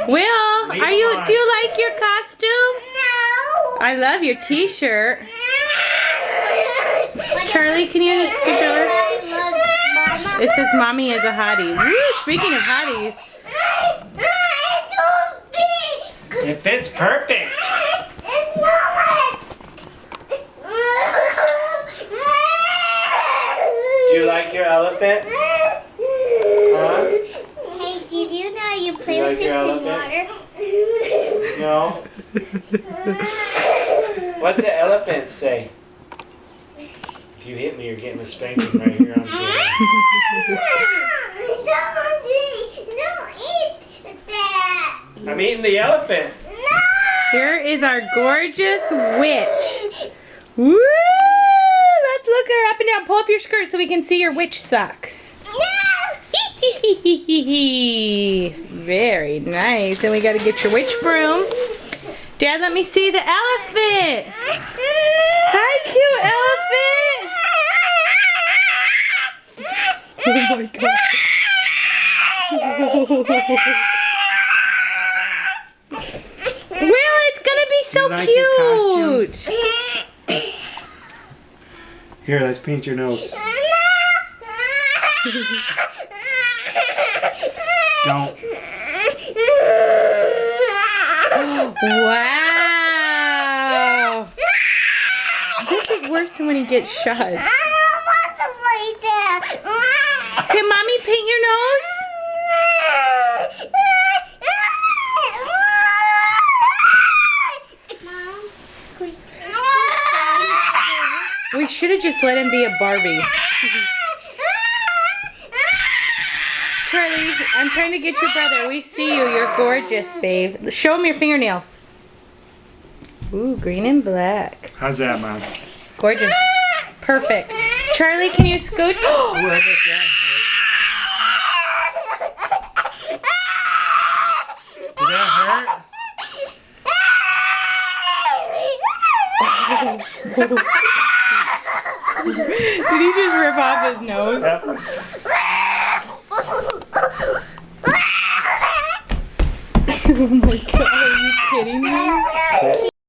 Will, do you like your costume? No. I love your t-shirt. Charlie, can you scooch over? It says mommy is a hottie. Woo, speaking of hotties. It fits perfect. It's not. Do you like your elephant? Huh? Hey, did you know you play You with like your this in elephant? water? No. What's an elephant say? If you hit me, you're getting a spanking right here on camera. Don't eat that. I'm eating the elephant. Here is our gorgeous witch. Woo! Let's look her up and down. Pull up your skirt so we can see your witch socks. Very nice. And we got to get your witch broom. Dad, let me see the elephant. Hi, cute elephant. Oh my god. Will, it's gonna be so You like your cute. Here, let's paint your nose. Don't. Wow. This is worse than when he gets shot. I don't want to play that. Can mommy paint your nose? We should have just let him be a Barbie. Charlie, I'm trying to get your brother. We see you. You're gorgeous, babe. Show him your fingernails. Ooh, green and black. How's that, Mom? Gorgeous. Perfect. Charlie, can you scoot? Where is that? Did that hurt? Did he just rip off his nose? Yep.